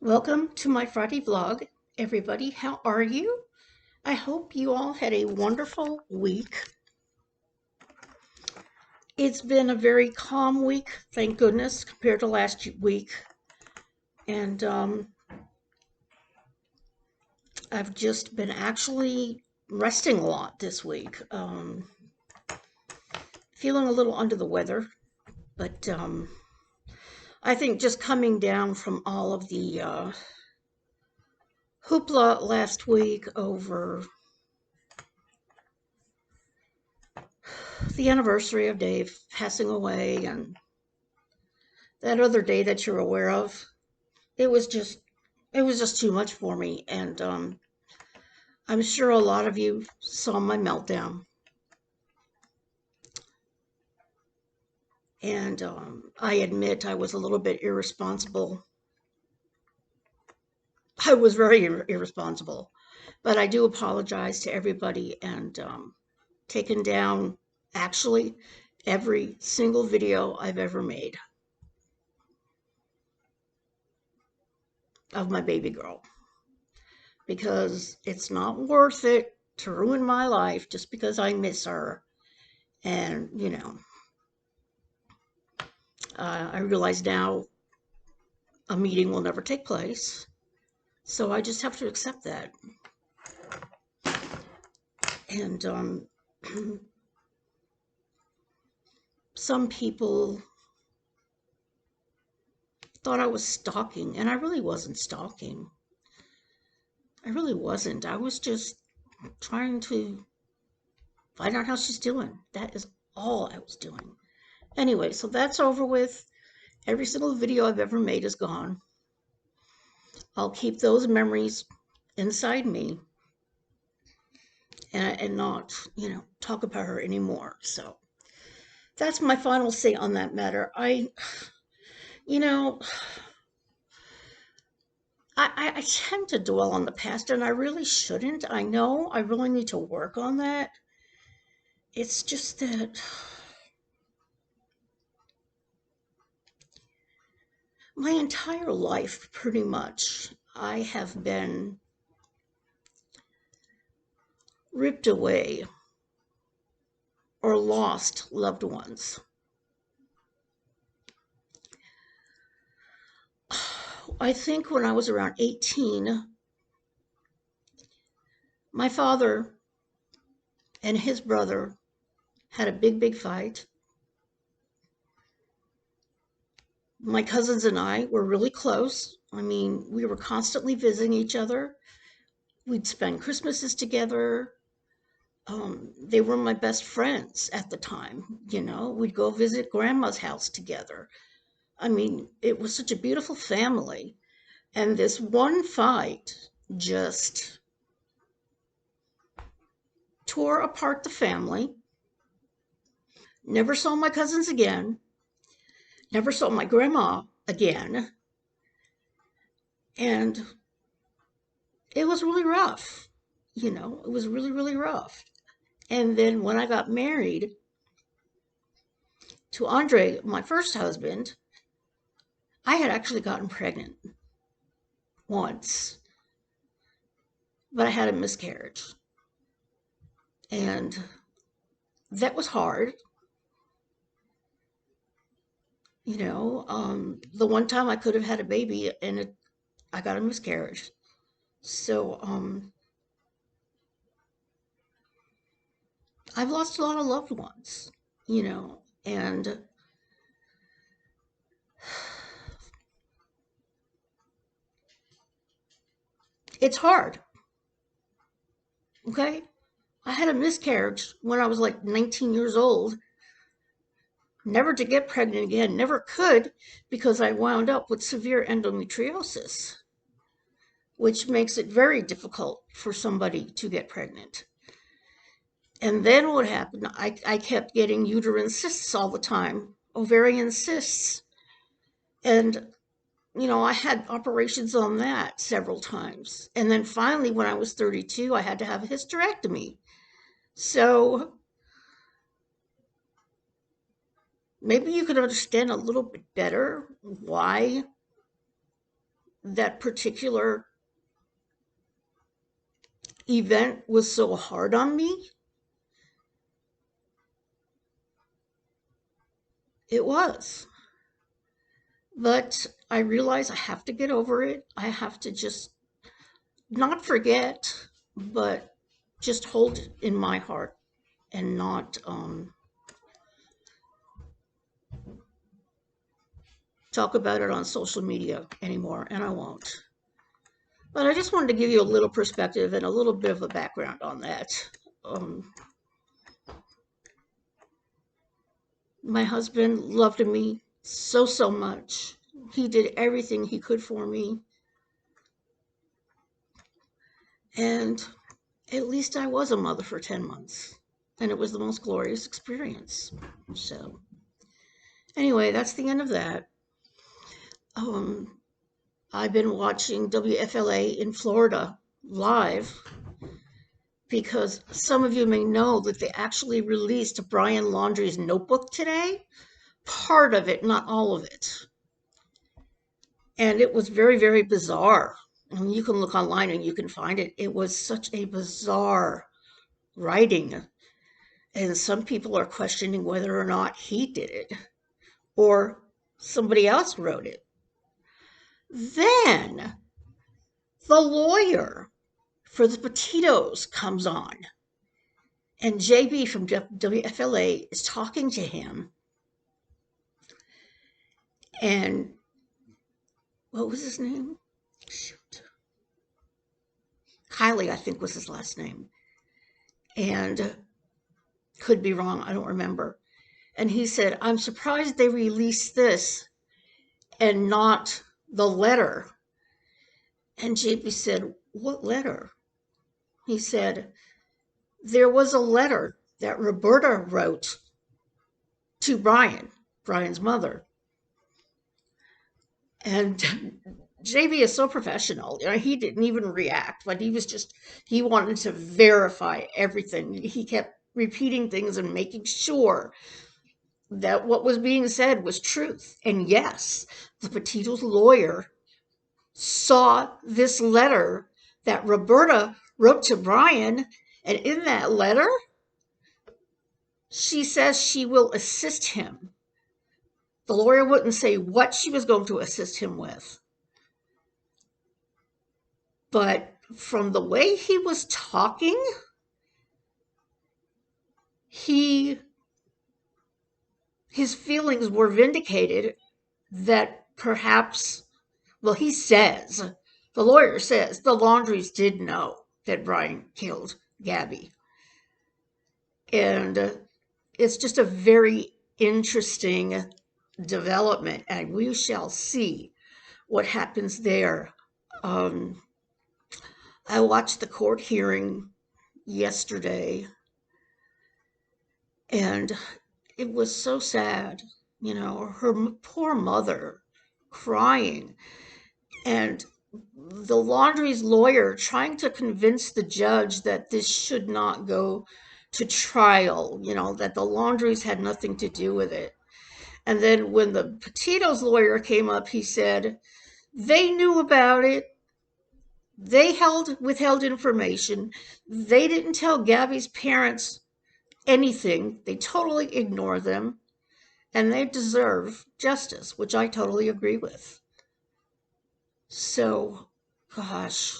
Welcome to my Friday vlog, everybody. How are you? I hope you all had a wonderful week. It's been a very calm week, thank goodness, compared to last week. And I've just been actually resting a lot this week. Feeling a little under the weather, but I think just coming down from all of the hoopla last week over the anniversary of Dave passing away and that other day that you're aware of, it was just it was just too much for me. And I'm sure a lot of you saw my meltdown. And I admit I was a little bit irresponsible. I was very irresponsible, but I do apologize to everybody and taken down actually every single video I've ever made of my baby girl, because it's not worth it to ruin my life just because I miss her. And, I realize now a meeting will never take place. So I just have to accept that. And some people thought I was stalking, and I really wasn't stalking. I really wasn't. I was just trying to find out how she's doing. That is all I was doing. Anyway, so that's over with. Every single video I've ever made is gone. I'll keep those memories inside me and not, talk about her anymore. So that's my final say on that matter. You know, I tend to dwell on the past, and I really shouldn't. I know I really need to work on that. It's just that my entire life, pretty much, I have been ripped away or lost loved ones. I think when I was around 18, my father and his brother had a big fight. My cousins and I were really close. I mean, we were constantly visiting each other. We'd spend Christmases together. They were my best friends at the time. We'd go visit grandma's house together. I mean, it was such a beautiful family. And this one fight just tore apart the family. Never saw my cousins again. Never saw my grandma again. And it was really rough. It was really rough. And then when I got married to Andre, my first husband, I had actually gotten pregnant once, but I had a miscarriage. And that was hard. The one time I could have had a baby and I got a miscarriage. So I've lost a lot of loved ones, and it's hard. Okay. I had a miscarriage when I was like 19 years old. Never to get pregnant again, never could, because I wound up with severe endometriosis, which makes it very difficult for somebody to get pregnant. And then what happened? I kept getting uterine cysts all the time, ovarian cysts. And, I had operations on that several times. And then finally, when I was 32, I had to have a hysterectomy. So maybe you could understand a little bit better why that particular event was so hard on me. It was. But I realize I have to get over it. I have to just not forget, but just hold it in my heart and not talk about it on social media anymore. And I won't. But I just wanted to give you a little perspective and a little bit of a background on that. Um, my husband loved me so, so much. He did everything he could for me. And at least I was a mother for 10 months. And it was the most glorious experience. So, anyway, that's the end of that. Um, I've been watching WFLA in Florida live because some of you may know that they actually released Brian Laundrie's notebook today. Part of it, not all of it. And it was very, very bizarre. And you can look online and you can find it. It was such a bizarre writing. And some people are questioning whether or not he did it or somebody else wrote it. Then the lawyer for the Petitos comes on, and JB from WFLA is talking to him. And what was his name? Shoot. Kylie, I think, was his last name. And could be wrong, I don't remember. And he said, I'm surprised they released this and not the letter. And JP said, what letter? He said, there was a letter that Roberta wrote to Brian's mother. And JB is so professional. You know, he didn't even react, but he wanted to verify everything. He kept repeating things and making sure that what was being said was truth. And yes, the Petito's lawyer saw this letter that Roberta wrote to Brian, and in that letter, she says she will assist him. The lawyer wouldn't say what she was going to assist him with. But from the way he was talking, his feelings were vindicated that perhaps, well, the lawyer says, the Laundries did know that Brian killed Gabby. And it's just a very interesting development, and we shall see what happens there. I watched the court hearing yesterday, and it was so sad, her poor mother crying, and the Laundrie's lawyer trying to convince the judge that this should not go to trial, that the Laundries had nothing to do with it. And then when the Petito's lawyer came up, he said, they knew about it. They withheld information. They didn't tell Gabby's parents anything. They totally ignored them. And they deserve justice, which I totally agree with. So, gosh,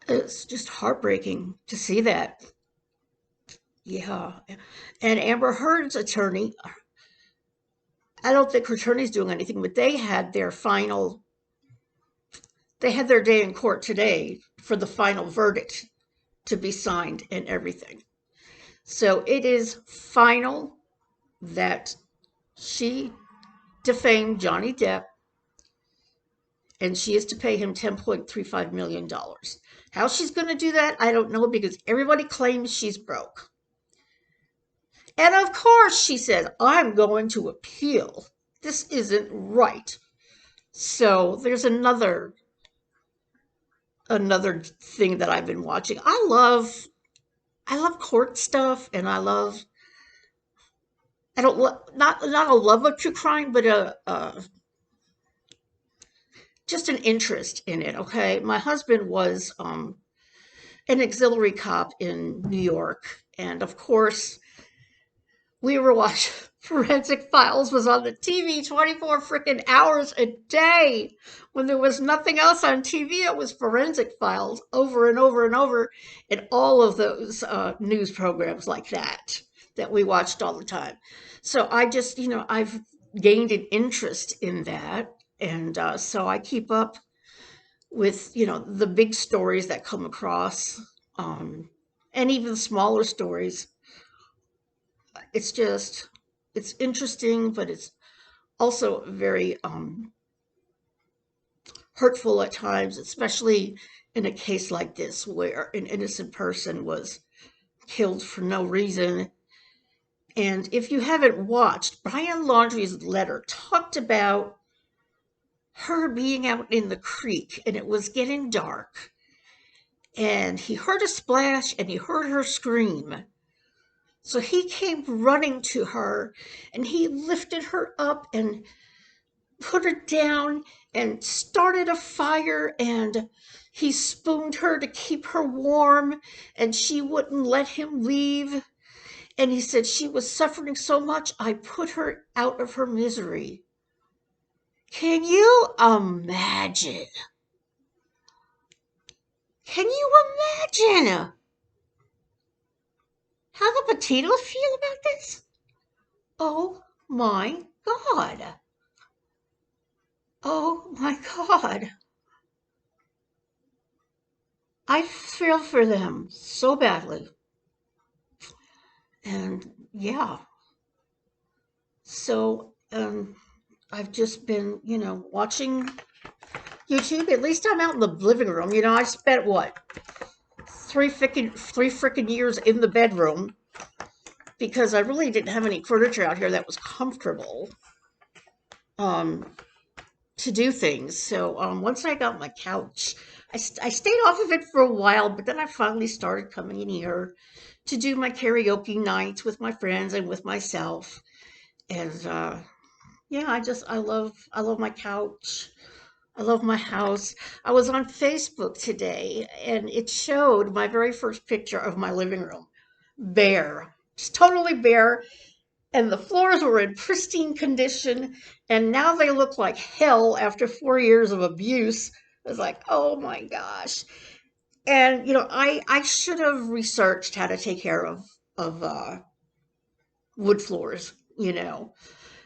it's just heartbreaking to see that. Yeah. And Amber Heard's attorney, I don't think her attorney's doing anything, but they had their day in court today for the final verdict to be signed and everything. So it is final that she defamed Johnny Depp and she is to pay him $10.35 million. How she's going to do that, I don't know, because everybody claims she's broke. And of course, she said, I'm going to appeal. This isn't right. So there's another thing that I've been watching. I love court stuff, and I don't not a love of true crime, but just an interest in it. Okay. My husband was an auxiliary cop in New York. And of course, we were watching Forensic Files was on the TV 24 freaking hours a day. When there was nothing else on TV, it was Forensic Files over and over and over, and all of those news programs like that we watched all the time. So I just, I've gained an interest in that. And so I keep up with, the big stories that come across, and even smaller stories. It's just, it's interesting, but it's also very hurtful at times, especially in a case like this where an innocent person was killed for no reason. And if you haven't watched, Brian Laundrie's letter talked about her being out in the creek and it was getting dark. And he heard a splash and he heard her scream. So he came running to her and he lifted her up and put her down and started a fire, and he spooned her to keep her warm, and she wouldn't let him leave. And he said she was suffering so much, I put her out of her misery. Can you imagine? Can you imagine how the potatoes feel about this? Oh my God. Oh my God. I feel for them so badly. And yeah, so I've just been, watching YouTube. At least I'm out in the living room. I spent what, three frickin' years in the bedroom because I really didn't have any furniture out here that was comfortable um, to do things. So once I got my couch, I stayed off of it for a while, but then I finally started coming in here to do my karaoke nights with my friends and with myself. And yeah, I love my couch. I love my house. I was on Facebook today and it showed my very first picture of my living room. Bare. Just totally bare. And the floors were in pristine condition. And now they look like hell after 4 years of abuse. I was like, oh my gosh. And I should have researched how to take care of wood floors,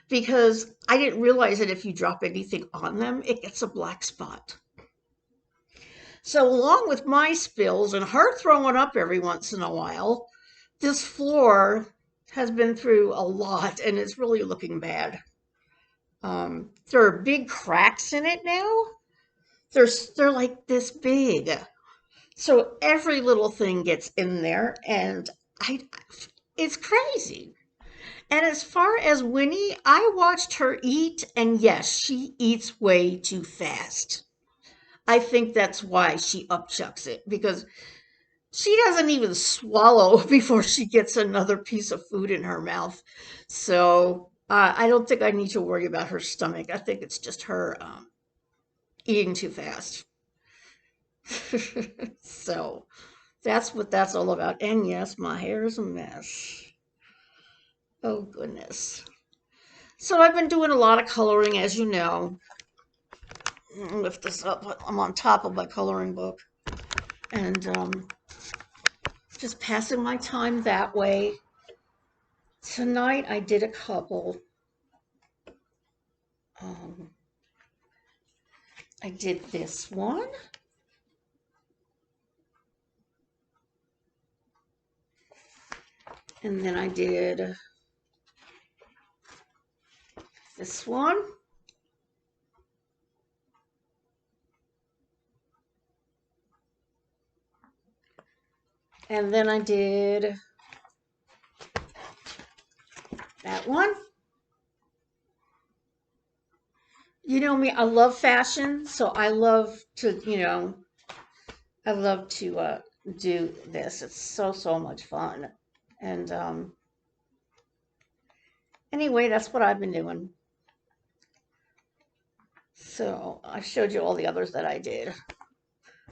because I didn't realize that if you drop anything on them, it gets a black spot. So, along with my spills and her throwing up every once in a while, this floor has been through a lot and it's really looking bad. There are big cracks in it now. They're like this big. So every little thing gets in there, and I it's crazy. And as far as Winnie, I watched her eat, and yes, she eats way too fast. I think that's why she upchucks it, because she doesn't even swallow before she gets another piece of food in her mouth. So I don't think I need to worry about her stomach. I think it's just her eating too fast. So that's what that's all about. And yes, my hair is a mess. Oh, goodness. So I've been doing a lot of coloring, as you know. Lift this up. I'm on top of my coloring book. And just passing my time that way. Tonight I did a couple. Um, I did this one. And then I did this one. And then I did that one. You know me, I love fashion, so I love to do this. It's so, so much fun. And anyway, that's what I've been doing. So I showed you all the others that I did,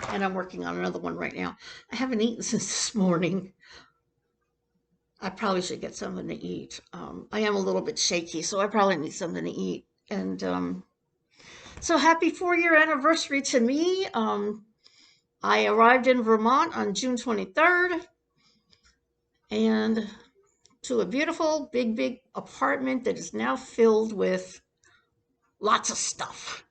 and I'm working on another one right now. I haven't eaten since this morning. I probably should get something to eat. I am a little bit shaky, so I probably need something to eat. And so happy 4-year anniversary to me. I arrived in Vermont on June 23rd and to a beautiful, big, big apartment that is now filled with lots of stuff.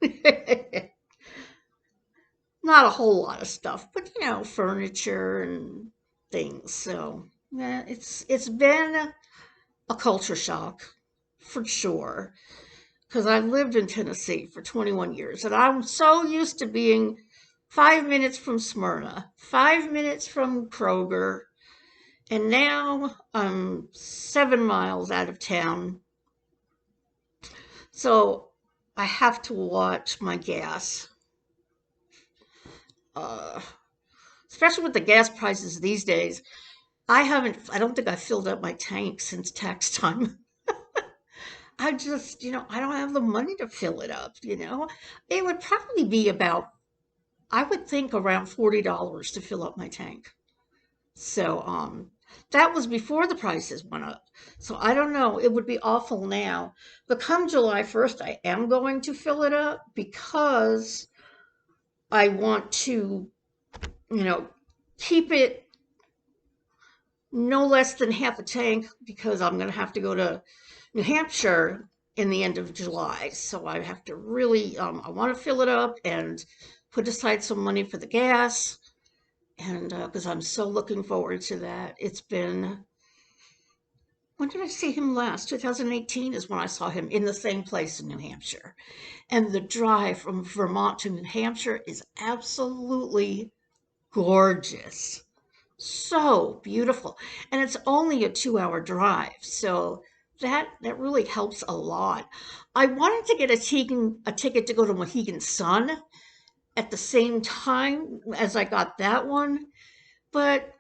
Not a whole lot of stuff, but furniture and things. So yeah, it's been a culture shock for sure. Because I lived in Tennessee for 21 years, and I'm so used to being 5 minutes from Smyrna, 5 minutes from Kroger, and now I'm 7 miles out of town. So I have to watch my gas, uh, especially with the gas prices these days. I don't think I filled up my tank since tax time. I just, I don't have the money to fill it up. It would probably be about, I would think around $40 to fill up my tank. So, that was before the prices went up. So I don't know. It would be awful now. But come July 1st, I am going to fill it up because I want to, you know, keep it no less than half a tank because I'm going to have to go to New Hampshire in the end of July. So I have to really, I want to fill it up and put aside some money for the gas. And because I'm so looking forward to that. It's been, when did I see him last? 2018 is when I saw him in the same place in New Hampshire. And the drive from Vermont to New Hampshire is absolutely gorgeous. So beautiful. And it's only a 2-hour drive. So that really helps a lot. I wanted to get a ticket to go to Mohegan Sun at the same time as I got that one, but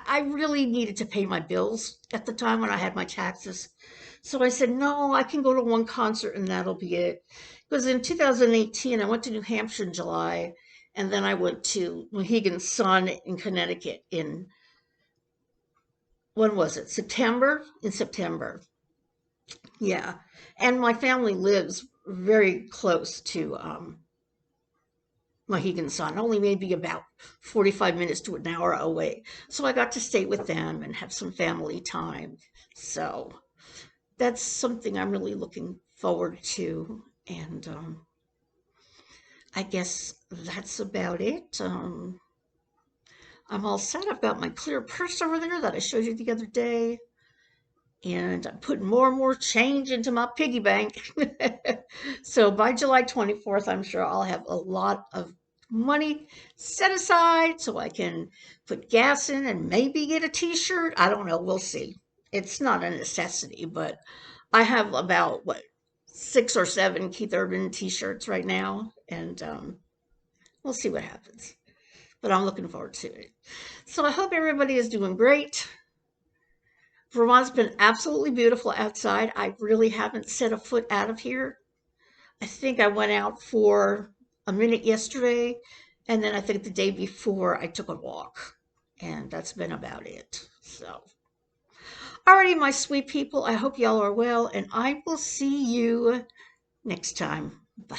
I really needed to pay my bills at the time when I had my taxes. So I said, no, I can go to one concert and that'll be it. Because in 2018, I went to New Hampshire in July, and then I went to Mohegan Sun in Connecticut in, when was it? September? In September. Yeah. And my family lives very close to Mohegan Sun, only maybe about 45 minutes to an hour away. So I got to stay with them and have some family time. So that's something I'm really looking forward to. And I guess that's about it. I'm all set. I've got my clear purse over there that I showed you the other day. And I'm putting more and more change into my piggy bank. So by July 24th, I'm sure I'll have a lot of money set aside so I can put gas in and maybe get a t-shirt. I don't know. We'll see. It's not a necessity, but I have about, what, 6 or 7 Keith Urban t-shirts right now. And we'll see what happens. But I'm looking forward to it. So I hope everybody is doing great. Vermont's been absolutely beautiful outside. I really haven't set a foot out of here. I think I went out for a minute yesterday, and then I think the day before I took a walk, and that's been about it. So, alrighty, my sweet people, I hope y'all are well, and I will see you next time. Bye.